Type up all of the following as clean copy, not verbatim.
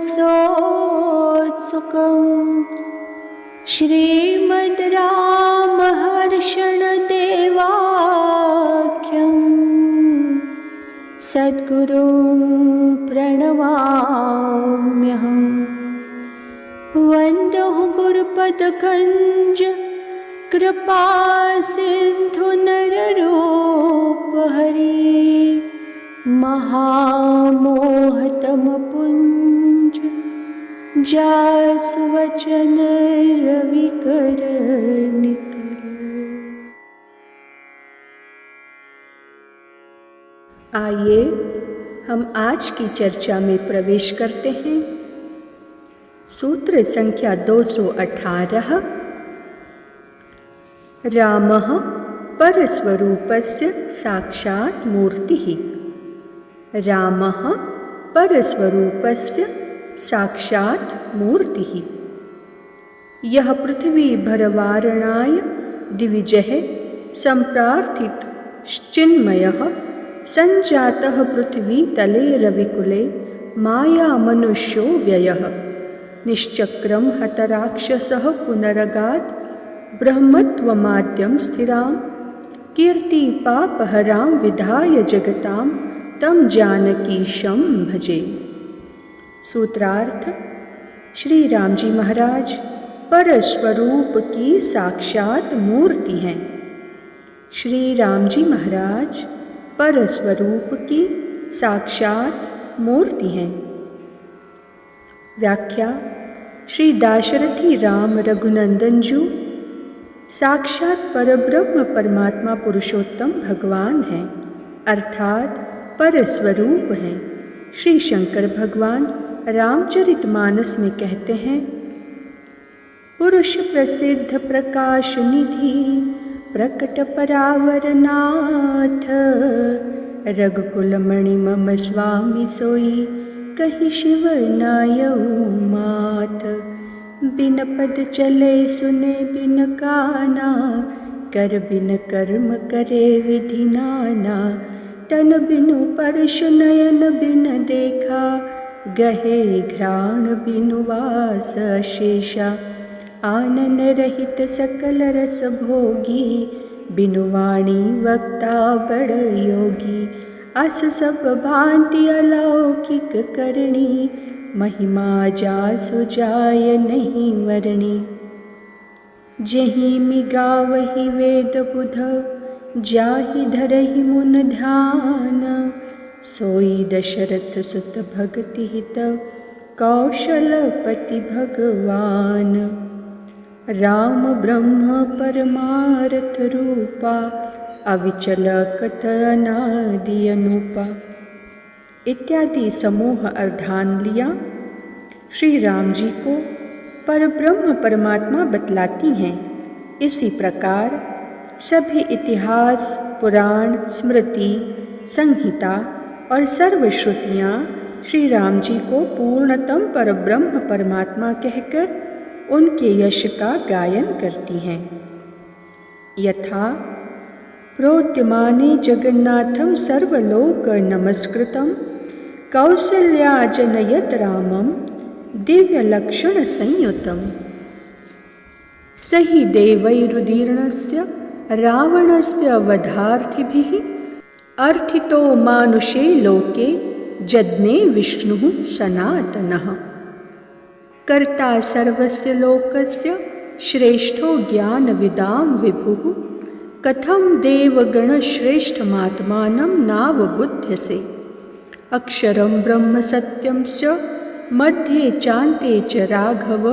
सोत्सुकम् श्रीमद् रामहर्षणदेवाख्यम् सद्गुरुं प्रणमाम्यहम्। वन्दो गुरुपदकञ्ज कृपा सिन्धु नररूपहरि महामोहतमपुञ्ज जासुवचन रविकर निकर। आइए हम आज की चर्चा में प्रवेश करते हैं। सूत्र संख्या 218। रामः परस्वरूपस्य साक्षात् मूर्तिः। रामः परस्वरूपस्य साक्षात् मूर्तिः। यः पृथ्वी भरवारणाय दिविजः सम्प्रार्थित चिन्मयः संजातः पृथ्वी तले रविकुले माया मनुष्यो व्ययः। निश्चक्रं हतराक्षसः पुनरगात् ब्रह्मत्वमाद्यं स्थिरां कीर्तिपापहरां विधाय जगतां तं जानकीशं भजे। सूत्रार्थ: श्री राम जी महाराज परस्वरूप की साक्षात मूर्ति हैं। श्री राम जी महाराज परस्वरूप की साक्षात मूर्ति हैं। व्याख्या: श्री दाशरथी राम रघुनंदन जी साक्षात परब्रह्म परमात्मा पुरुषोत्तम भगवान हैं, अर्थात परस्वरूप हैं। श्री शंकर भगवान रामचरितमानस में कहते हैं, पुरुष प्रसिद्ध प्रकाश निधि प्रकट परावरनाथ, रघुकुल मणि मम स्वामी सोई कहि शिव नायऊ मात। बिन पद चले सुने बिन काना, कर बिन कर्म करे विधि नाना। तन बिनु परश नयन बिन देखा, गहे घ्राण बिनु वास शेषा। आनन रहित सकल रस भोगी, बिनु वाणी वक्ता बड़ योगी। अस सब भांति अलौकिक करणी, महिमा जासु जाय नहीं वर्णी। जहि मिगावहि वेद बुध, जाहि धरहि मुन ध्यान। सोई दशरथ सुत भगति हित, कौशलपति भगवान। राम ब्रह्म परमार्थ रूपा, अविचल कथ अनादि अनूपा। इत्यादि समूह अर्धांगियाँ श्री राम जी को परब्रह्म परमात्मा बतलाती हैं। इसी प्रकार सभी इतिहास, पुराण, स्मृति, संहिता और सर्वश्रुतियाँ श्री राम जी को पूर्णतम परब्रह्म परमात्मा कहकर उनके यश का गायन करती हैं। यथा प्रोद्यमाने जगन्नाथं सर्वलोक नमस्कृतं, कौसल्या जनयत रामं दिव्यलक्षण संयुतम्। सहि देवैरुदीर्णस्य रावणस्य वधार्थिभिः, अर्थितो मानुषे लोके जज्ञे विष्णुः सनातनः। कर्ता सर्वस्य लोकस्य श्रेष्ठो ज्ञानविदां विभुः, कथं देवगणश्रेष्ठमात्मानं नावबुध्यसे। अक्षरं ब्रह्म सत्यं च मध्ये चान्ते च राघव,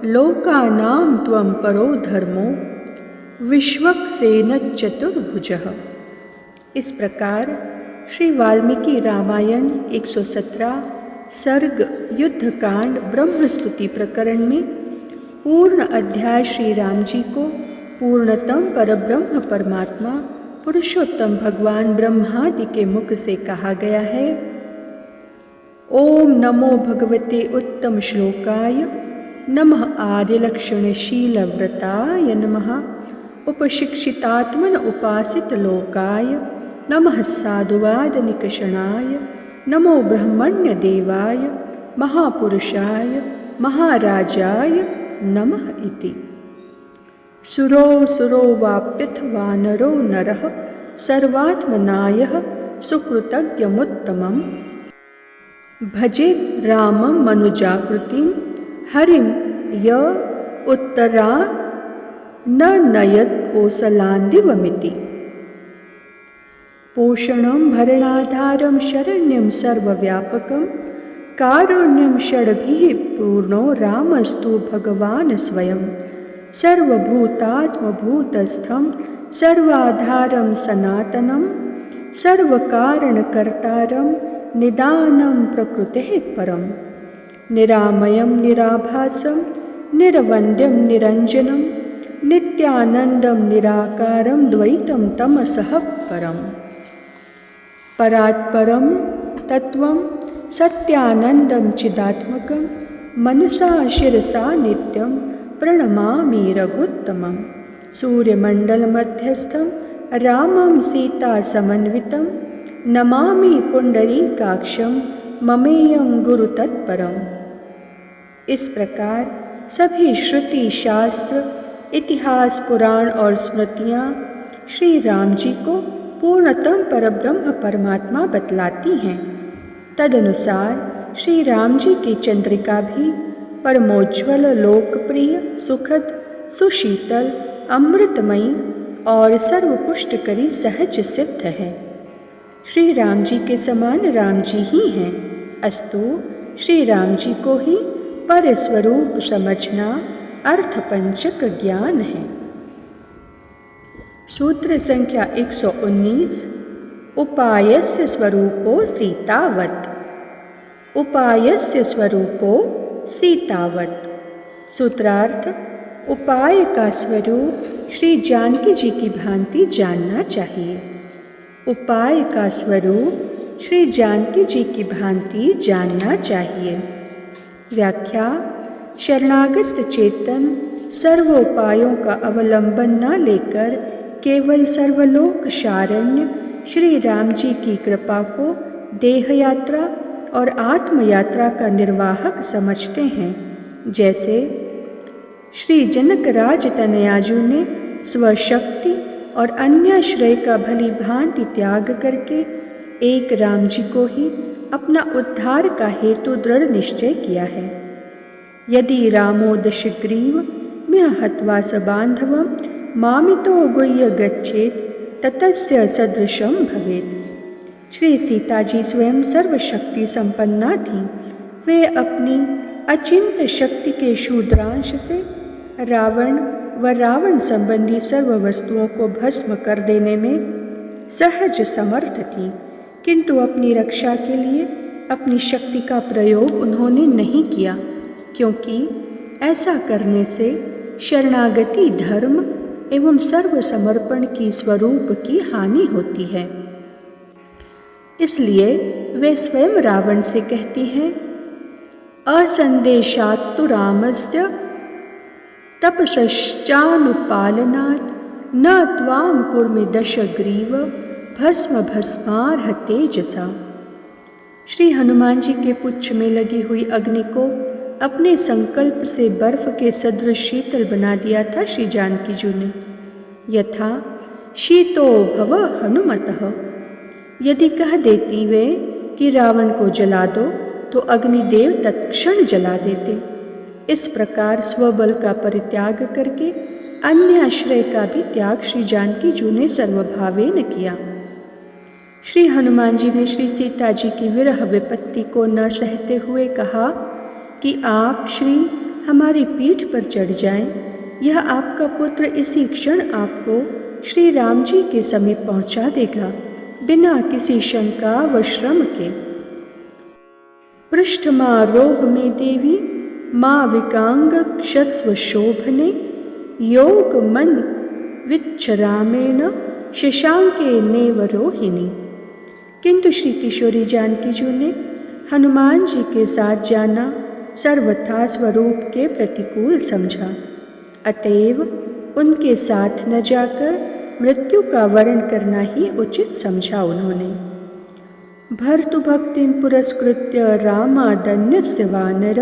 लोकानां त्वं परो धर्मो विश्वक्सेन चतुर्भुजः। इस प्रकार श्री वाल्मीकि रामायण 117 सर्ग युद्धकांड ब्रह्मस्तुति प्रकरण में पूर्ण अध्याय श्री राम जी को पूर्णतम परब्रह्म परमात्मा पुरुषोत्तम भगवान ब्रह्मादि के मुख से कहा गया है। ओम नमो भगवते उत्तम श्लोकाय नमः। आर्यलक्षणशीलव्रताय नमः। उपशिक्षितात्मन उपासित लोकाय नमः। साधुवाद निकषणाय नमो। ब्रह्मण्य देवाय महापुरुषाय महाराजाय नमः इति। सुरो सुरो वाप्यथ वानरो नरः सर्वात्मनायः सुकृतज्ञमुत्तमं भजेत् रामं मनुजाकृतिं हरिं य उत्तरा न नयत् कोसलान्दिवमिति। पोषणं भरणाधारं शरण्यं सर्वव्यापकं कारुण्यं षड्भिः पूर्णो रामस्तु भगवान् स्वयं सर्वभूतात्मभूतस्थं सर्वाधारं सनातनं सर्वकारणकर्तारं निदानं प्रकृतेः परं निरामयं निराभासं निरवन्द्यं निरञ्जनं नित्यानन्दं निराकारं द्वैतं तमसः परम् परात्परं तत्त्वं सत्यानन्दं चिदात्मकं मनसा शिरसा नित्यं प्रणमामि रघुत्तमं सूर्यमण्डलमध्यस्थं रामं सीतासमन्वितं नमामि पुण्डरीकाक्षं ममेयं गुरुतत्परम्। इस प्रकार सभी श्रुति शास्त्र इतिहास पुराण और स्मृतियाँ श्री राम जी को पूर्णतम परब्रह्म परमात्मा बतलाती हैं। तदनुसार श्री राम जी की चंद्रिका भी परमोज्वल लोकप्रिय सुखद सुशीतल अमृतमयी और सर्वपुष्टकरी सहज सिद्ध है। श्री राम जी के समान राम जी ही हैं, अस्तु श्री राम जी को ही परस्वरूप समझना अर्थपंचक ज्ञान है। सूत्र संख्या 119 उपायस्य स्वरूपो सीतावत्। उपायस्य स्वरूपो सीतावत्। सूत्रार्थ उपाय का स्वरूप श्री जानकी जी की भांति जानना चाहिए। उपाय का स्वरूप श्री जानकी जी की भांति जानना चाहिए। व्याख्या शरणागत चेतन सर्वोपायों का अवलंबन न लेकर केवल सर्वलोक शारण्य श्री राम जी की कृपा को देह यात्रा और आत्म यात्रा का निर्वाहक समझते हैं। जैसे श्री जनकराज तनयाजू ने स्वशक्ति और अन्य श्रेय का भली भांति त्याग करके एक राम जी को ही अपना उद्धार का हेतु दृढ़ निश्चय किया है। यदि रामो दशग्रीव म्य हत्वा स बांधवं मामितो गुह्य गच्छेत ततस्य सदृशं भवेत्। श्री सीता जी स्वयं सर्वशक्ति संपन्ना थीं। वे अपनी अचिंत शक्ति के शूद्रांश से रावण व रावण संबंधी सर्व वस्तुओं को भस्म कर देने में सहज समर्थ थीं, किंतु अपनी रक्षा के लिए अपनी शक्ति का प्रयोग उन्होंने नहीं किया, क्योंकि ऐसा करने से शरणागति धर्म एवं सर्वसमर्पण की स्वरूप की हानि होती है। इसलिए वे स्वयं रावण से कहती हैं, असंदेशात्तु रामस्य तपश्चानुपालनात् न त्वां कुर्मि दशग्रीव भस्म भस्मार्ह तेजसा। श्री हनुमान जी के पुच्छ में लगी हुई अग्नि को अपने संकल्प से बर्फ के सदृश शीतल बना दिया था श्री जानकी जी ने। यथा शीतो भव हनुमतः। यदि कह देती वे कि रावण को जला दो तो अग्निदेव तत्क्षण जला देते। इस प्रकार स्वबल का परित्याग करके अन्य आश्रय का भी त्याग श्री जानकी जी ने सर्वभावेन किया। श्री हनुमान जी ने श्री सीता जी की विरह विपत्ति को न सहते हुए कहा कि आप श्री हमारी पीठ पर चढ़ जाएं, यह आपका पुत्र इसी क्षण आपको श्री राम जी के समीप पहुंचा देगा, बिना किसी शंका व श्रम के। पृष्ठमारोह में देवी माँ विकांग क्षस्व शोभने योग मन विच्छरामेण शशांके नेवरोहिणी। किंतु श्री किशोरी जानकी जी ने हनुमान जी के साथ जाना सर्वथा स्वरूप के प्रतिकूल समझा, अतएव उनके साथ न जाकर मृत्यु का वर्ण करना ही उचित समझा उन्होंने। भर्तुभक्तिं पुरस्कृत्य रामादन्यस्य वानर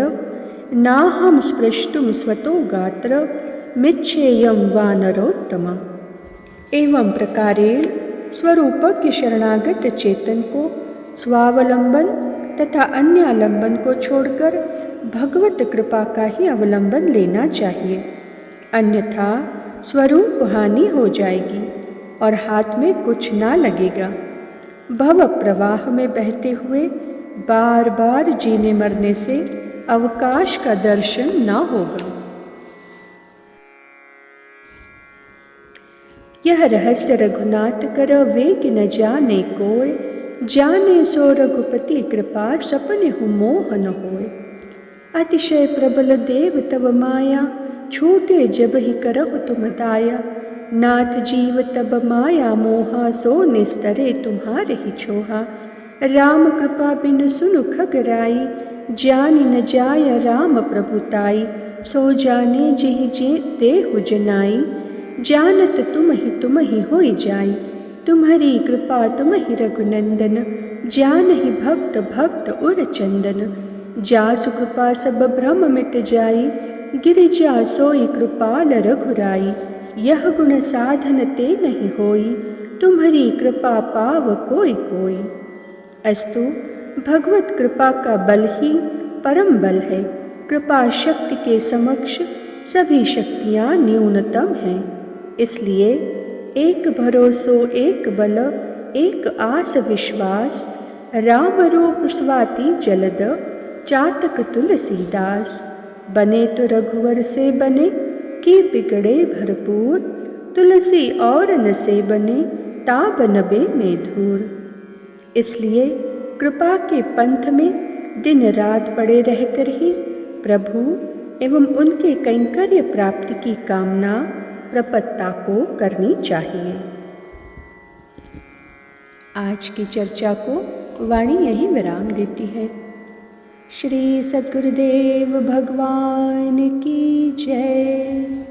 नाहं स्पृष्टुं स्वतो गात्र मिच्छेयं वानरोत्तम। एवं प्रकारेण स्वरूप के शरणागत चेतन को स्वावलंबन तथा अन्यालंबन को छोड़कर भगवत कृपा का ही अवलंबन लेना चाहिए, अन्यथा स्वरूप हानि हो जाएगी और हाथ में कुछ ना लगेगा। भव प्रवाह में बहते हुए बार बार जीने मरने से अवकाश का दर्शन ना होगा। यह रहस्य रघुनाथ कर वेग न जाने कोय, जाने सो रघुपति कृपा सपने हु मोह न होय। अतिशय प्रबल देव तब माया, छूटे जब ही करहु तुम दाया। नाथ जीव तब माया मोहा, सो निस्तरे तुम्हारे ही छोहा। राम कृपा बिनु सुनु खगराई, जानि न जाय राम प्रभुताई। सो जाने जिहि जे देहु जनाई, जानत तुम ही होई जाई। तुम्हारी कृपा तुम ही रघुनंदन, जान ही भक्त भक्त उर चंदन। जासु कृपा सब भ्रम मिट जाई, गिरिजा सोई कृपाल रघुराई। यह गुण साधन ते नहीं होई, तुम्हारी कृपा पाव कोई कोई। अस्तु भगवत कृपा का बल ही परम बल है। कृपा शक्ति के समक्ष सभी शक्तियाँ न्यूनतम हैं। इसलिए एक भरोसो एक बल, एक आस विश्वास। राम रूप स्वाति जलद, चातक तुलसीदास। बने तो रघुवर से बने, कि बिगड़े भरपूर। तुलसी और न से बने, ताब नबे में धूर। इसलिए कृपा के पंथ में दिन रात पड़े रहकर ही प्रभु एवं उनके कैंकर्य प्राप्ति की कामना प्रपत्ता को करनी चाहिए। आज की चर्चा को वाणी यहीं विराम देती है। श्री सद्गुरुदेव भगवान की जय।